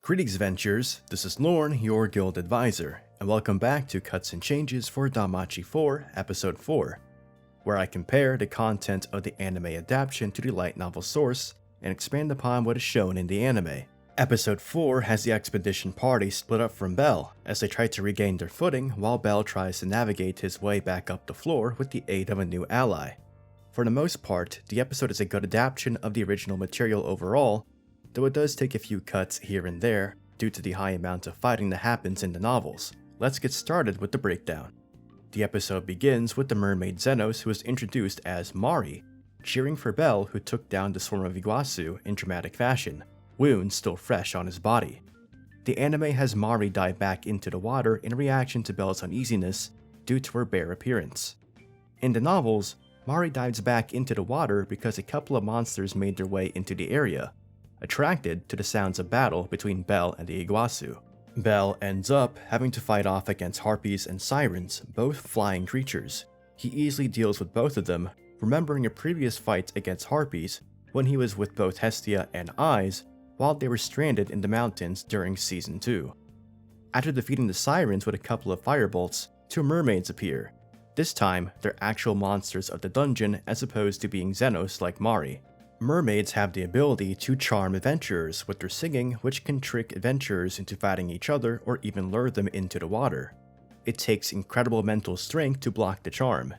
Greetings Ventures, this is Lorne, your guild advisor, and welcome back to Cuts and Changes for DanMachi IV, Episode 4, where I compare the content of the anime adaptation to the light novel source and expand upon what is shown in the anime. Episode 4 has the expedition party split up from Bell as they try to regain their footing while Bell tries to navigate his way back up the floor with the aid of a new ally. For the most part, the episode is a good adaptation of the original material overall, though it does take a few cuts here and there due to the high amount of fighting that happens in the novels. Let's get started with the breakdown. The episode begins with the mermaid Zenos, who is introduced as Mari, cheering for Bell, who took down the swarm of Iguazu in dramatic fashion, wounds still fresh on his body. The anime has Mari dive back into the water in reaction to Bell's uneasiness due to her bare appearance. In the novels, Mari dives back into the water because a couple of monsters made their way into the area, attracted to the sounds of battle between Bell and the Iguazu. Bell ends up having to fight off against harpies and sirens, both flying creatures. He easily deals with both of them, remembering a previous fight against harpies when he was with both Hestia and Eyes while they were stranded in the mountains during Season 2. After defeating the sirens with a couple of firebolts, two mermaids appear. This time, they're actual monsters of the dungeon as opposed to being Zenos like Mari. Mermaids have the ability to charm adventurers with their singing, which can trick adventurers into fighting each other or even lure them into the water. It takes incredible mental strength to block the charm.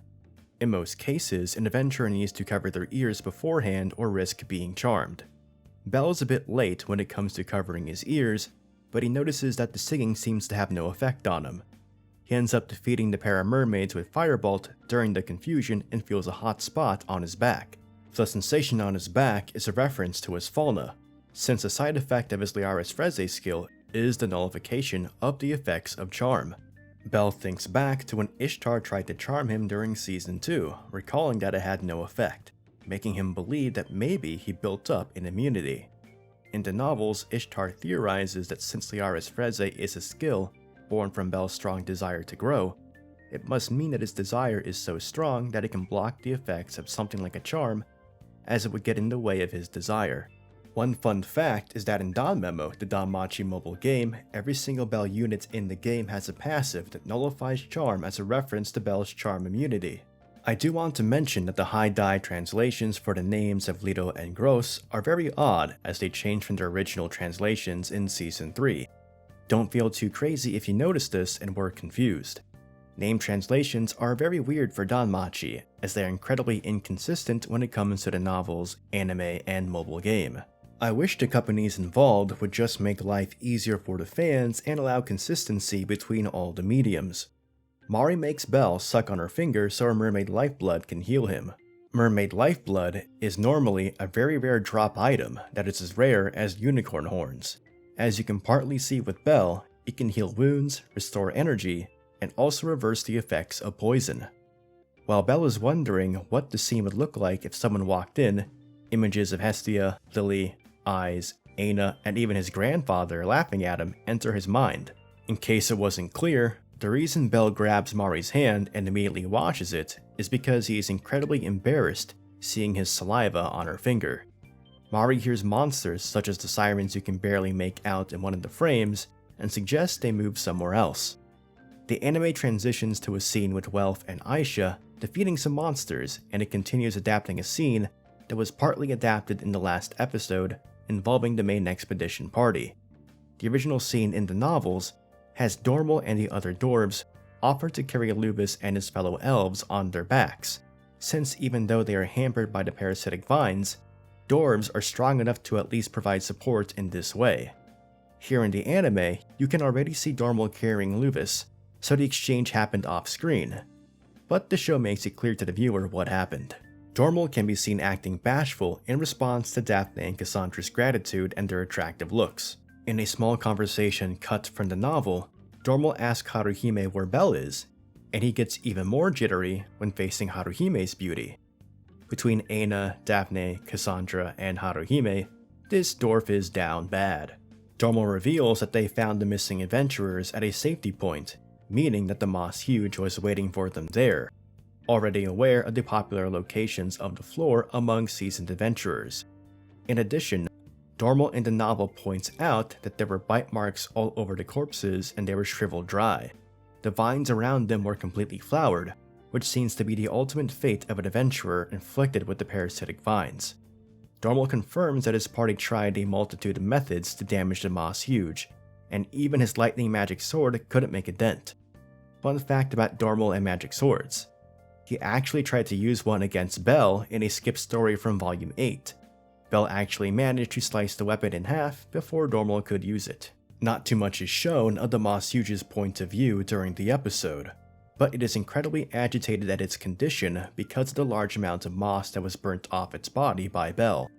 In most cases, an adventurer needs to cover their ears beforehand or risk being charmed. Bell is a bit late when it comes to covering his ears, but he notices that the singing seems to have no effect on him. He ends up defeating the pair of mermaids with Firebolt during the confusion and feels a hot spot on his back. The sensation on his back is a reference to his fauna, since a side effect of his Liaris Freze skill is the nullification of the effects of charm. Bell thinks back to when Ishtar tried to charm him during Season 2, recalling that it had no effect, making him believe that maybe he built up an immunity. In the novels, Ishtar theorizes that since Liaris Freze is a skill born from Bell's strong desire to grow, it must mean that his desire is so strong that it can block the effects of something like a charm, as it would get in the way of his desire. One fun fact is that in danmemo, the DanMachi mobile game, every single Bell unit in the game has a passive that nullifies charm as a reference to Bell's charm immunity. I do want to mention that the HiDive translations for the names of Lido and Gross are very odd as they change from their original translations in Season 3. Don't feel too crazy if you noticed this and were confused. Name translations are very weird for DanMachi, as they are incredibly inconsistent when it comes to the novels, anime, and mobile game. I wish the companies involved would just make life easier for the fans and allow consistency between all the mediums. Mari makes Bell suck on her finger so her mermaid lifeblood can heal him. Mermaid lifeblood is normally a very rare drop item that is as rare as unicorn horns. As you can partly see with Bell, it can heal wounds, restore energy, and also reverse the effects of poison. While Bell is wondering what the scene would look like if someone walked in, images of Hestia, Lily, Eyes, Aina, and even his grandfather laughing at him enter his mind. In case it wasn't clear, the reason Bell grabs Mari's hand and immediately washes it is because he is incredibly embarrassed seeing his saliva on her finger. Mari hears monsters such as the sirens you can barely make out in one of the frames and suggests they move somewhere else. The anime transitions to a scene with Welf and Aisha defeating some monsters, and it continues adapting a scene that was partly adapted in the last episode involving the main expedition party. The original scene in the novels has Dormal and the other dwarves offer to carry Lubis and his fellow elves on their backs, since even though they are hampered by the parasitic vines, dwarves are strong enough to at least provide support in this way. Here in the anime, you can already see Dormal carrying Lubis, so the exchange happened off-screen, but the show makes it clear to the viewer what happened. Dormal can be seen acting bashful in response to Daphne and Cassandra's gratitude and their attractive looks. In a small conversation cut from the novel, Dormal asks Haruhime where Bell is, and he gets even more jittery when facing Haruhime's beauty. Between Aina, Daphne, Cassandra, and Haruhime, this dwarf is down bad. Dormal reveals that they found the missing adventurers at a safety point, meaning that the Moss Huge was waiting for them there, already aware of the popular locations of the floor among seasoned adventurers. In addition, Dormal in the novel points out that there were bite marks all over the corpses and they were shriveled dry. The vines around them were completely flowered, which seems to be the ultimate fate of an adventurer inflicted with the parasitic vines. Dormal confirms that his party tried a multitude of methods to damage the Moss Huge, and even his lightning magic sword couldn't make a dent. Fun fact about Dormal and magic swords: he actually tried to use one against Belle in a skip story from Volume 8. Belle actually managed to slice the weapon in half before Dormal could use it. Not too much is shown of the Moss Huge's point of view during the episode, but it is incredibly agitated at its condition because of the large amount of moss that was burnt off its body by Belle.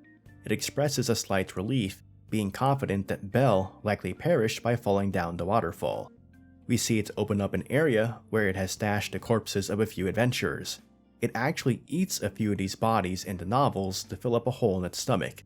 It expresses a slight relief, being confident that Belle likely perished by falling down the waterfall. We see it open up an area where it has stashed the corpses of a few adventurers. It actually eats a few of these bodies in the novels to fill up a hole in its stomach.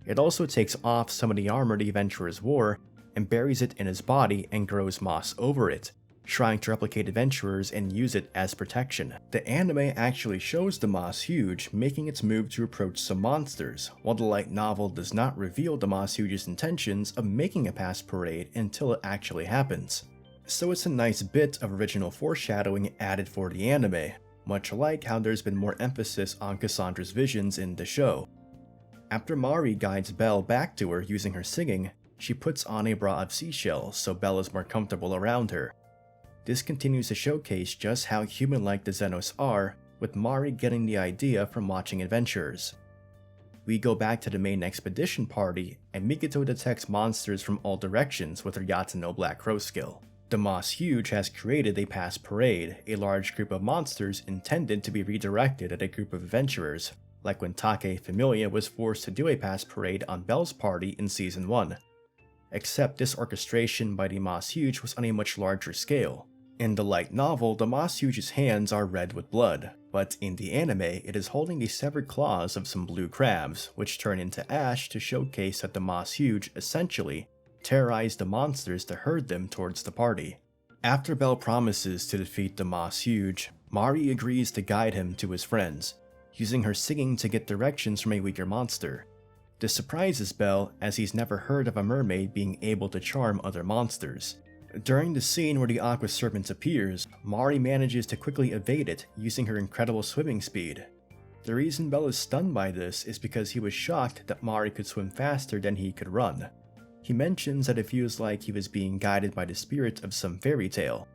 It also takes off some of the armor the adventurers wore and buries it in his body and grows moss over it, trying to replicate adventurers and use it as protection. The anime actually shows the Moss Huge making its move to approach some monsters, while the light novel does not reveal the Moss Huge's intentions of making a past parade until it actually happens. So it's a nice bit of original foreshadowing added for the anime, much like how there's been more emphasis on Cassandra's visions in the show. After Mari guides Belle back to her using her singing, she puts on a bra of seashells so Belle is more comfortable around her. This continues to showcase just how human-like the Xenos are, with Mari getting the idea from watching adventurers. We go back to the main expedition party, and Mikito detects monsters from all directions with her Yatano Black Crow skill. The Moss Huge has created a past parade, a large group of monsters intended to be redirected at a group of adventurers, like when Take Familia was forced to do a past parade on Belle's party in Season 1. Except this orchestration by the Moss Huge was on a much larger scale. In the light novel, the Moss Huge's hands are red with blood, but in the anime it is holding the severed claws of some blue crabs, which turn into ash to showcase that the Moss Huge essentially terrorized the monsters to herd them towards the party. After Belle promises to defeat the Moss Huge, Mari agrees to guide him to his friends, using her singing to get directions from a weaker monster. This surprises Belle, as he's never heard of a mermaid being able to charm other monsters. During the scene where the Aqua Serpent appears, Mari manages to quickly evade it using her incredible swimming speed. The reason Belle is stunned by this is because he was shocked that Mari could swim faster than he could run. He mentions that it feels like he was being guided by the spirit of some fairy tale.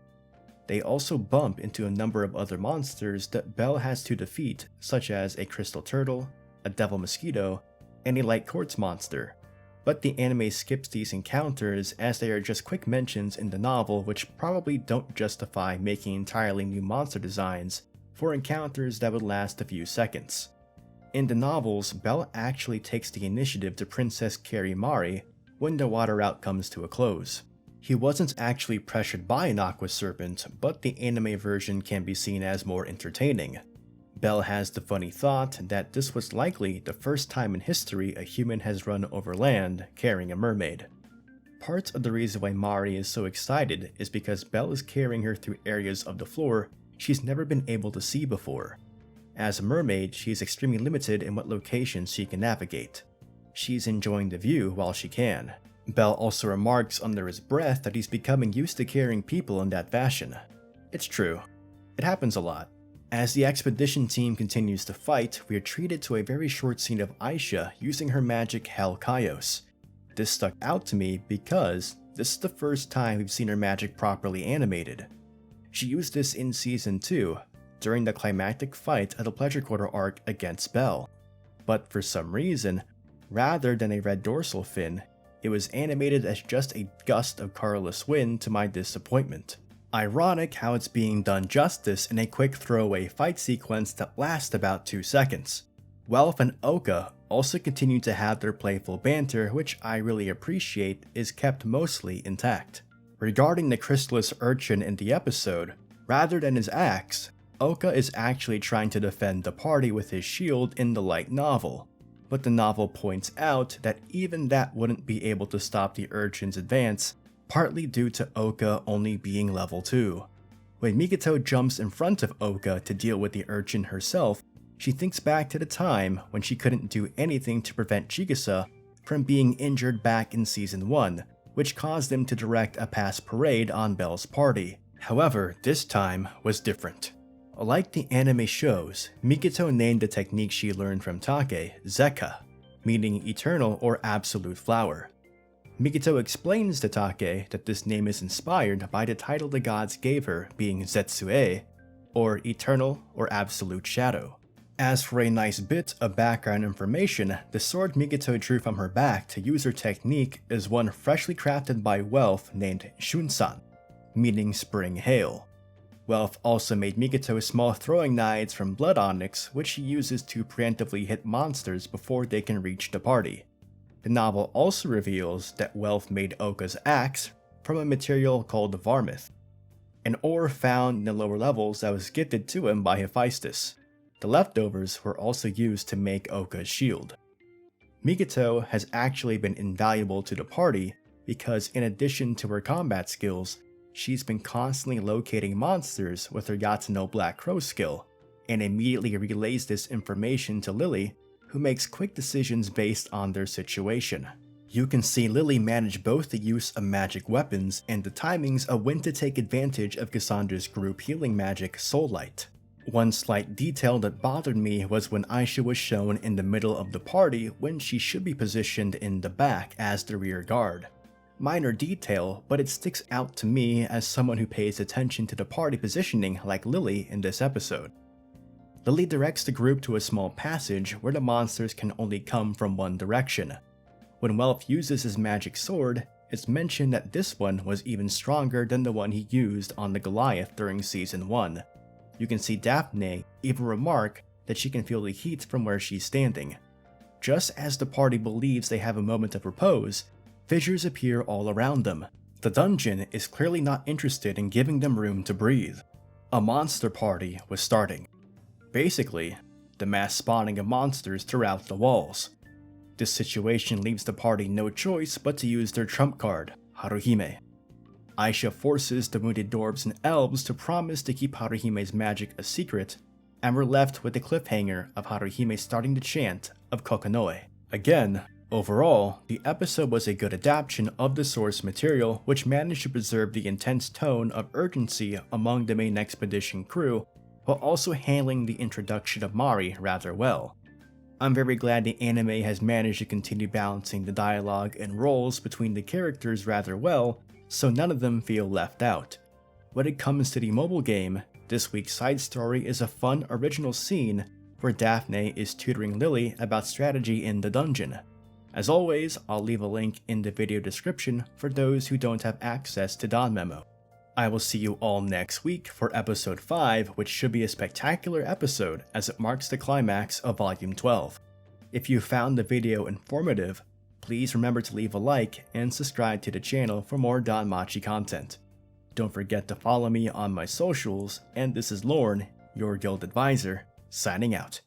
They also bump into a number of other monsters that Belle has to defeat, such as a crystal turtle, a devil mosquito, and a light quartz monster. But the anime skips these encounters as they are just quick mentions in the novel which probably don't justify making entirely new monster designs for encounters that would last a few seconds. In the novels, Belle actually takes the initiative to Princess carry Mari when the water route comes to a close. He wasn't actually pressured by an Aqua Serpent, but the anime version can be seen as more entertaining. Belle has the funny thought that this was likely the first time in history a human has run over land carrying a mermaid. Part of the reason why Mari is so excited is because Belle is carrying her through areas of the floor she's never been able to see before. As a mermaid, she is extremely limited in what locations she can navigate. She's enjoying the view while she can. Belle also remarks under his breath that he's becoming used to carrying people in that fashion. It's true. It happens a lot. As the expedition team continues to fight, we are treated to a very short scene of Aisha using her magic Hell Kaios. This stuck out to me because this is the first time we've seen her magic properly animated. She used this in Season 2, during the climactic fight of the Pleasure Quarter arc against Belle. But for some reason, rather than a red dorsal fin, it was animated as just a gust of colorless wind to my disappointment. Ironic how it's being done justice in a quick throwaway fight sequence that lasts about 2 seconds. Welf and Oka also continue to have their playful banter, which I really appreciate is kept mostly intact. Regarding the chrysalis urchin in the episode, rather than his axe, Oka is actually trying to defend the party with his shield in the light novel. But the novel points out that even that wouldn't be able to stop the urchin's advance, partly due to Oka only being level 2. When Mikito jumps in front of Oka to deal with the urchin herself, she thinks back to the time when she couldn't do anything to prevent Chigusa from being injured back in Season 1, which caused him to direct a past parade on Belle's party. However, this time was different. Like the anime shows, Mikito named the technique she learned from Take Zeka, meaning eternal or absolute flower. Mikito explains to Take that this name is inspired by the title the gods gave her, being Zetsue, or eternal or absolute shadow. As for a nice bit of background information, the sword Mikito drew from her back to use her technique is one freshly crafted by Welf named Shunsan, meaning spring hail. Welf also made Mikito small throwing knives from blood onyx, which she uses to preemptively hit monsters before they can reach the party. The novel also reveals that Welf made Oka's axe from a material called varmith, an ore found in the lower levels that was gifted to him by Hephaestus. The leftovers were also used to make Oka's shield. Mikito has actually been invaluable to the party because in addition to her combat skills, she's been constantly locating monsters with her Yatsuno Black Crow skill, and immediately relays this information to Lily, who makes quick decisions based on their situation. You can see Lily manage both the use of magic weapons and the timings of when to take advantage of Cassandra's group healing magic, Soul Light. One slight detail that bothered me was when Aisha was shown in the middle of the party when she should be positioned in the back as the rear guard. Minor detail, but it sticks out to me as someone who pays attention to the party positioning like Lily in this episode. Lily directs the group to a small passage where the monsters can only come from one direction. When Welf uses his magic sword, it's mentioned that this one was even stronger than the one he used on the Goliath during Season 1. You can see Daphne even remark that she can feel the heat from where she's standing. Just as the party believes they have a moment of repose, fissures appear all around them. The dungeon is clearly not interested in giving them room to breathe. A monster party was starting. Basically, the mass spawning of monsters throughout the walls. This situation leaves the party no choice but to use their trump card, Haruhime. Aisha forces the wounded dwarves and elves to promise to keep Haruhime's magic a secret, and we're left with the cliffhanger of Haruhime starting the chant of Kokonoe. Again, overall, the episode was a good adaptation of the source material, which managed to preserve the intense tone of urgency among the main expedition crew, while also handling the introduction of Mari rather well. I'm very glad the anime has managed to continue balancing the dialogue and roles between the characters rather well, so none of them feel left out. When it comes to the mobile game, this week's side story is a fun original scene where Daphne is tutoring Lily about strategy in the dungeon. As always, I'll leave a link in the video description for those who don't have access to DanMemo. I will see you all next week for episode 5, which should be a spectacular episode as it marks the climax of volume 12. If you found the video informative, please remember to leave a like and subscribe to the channel for more DanMachi content. Don't forget to follow me on my socials, and this is Lorne, your guild advisor, signing out.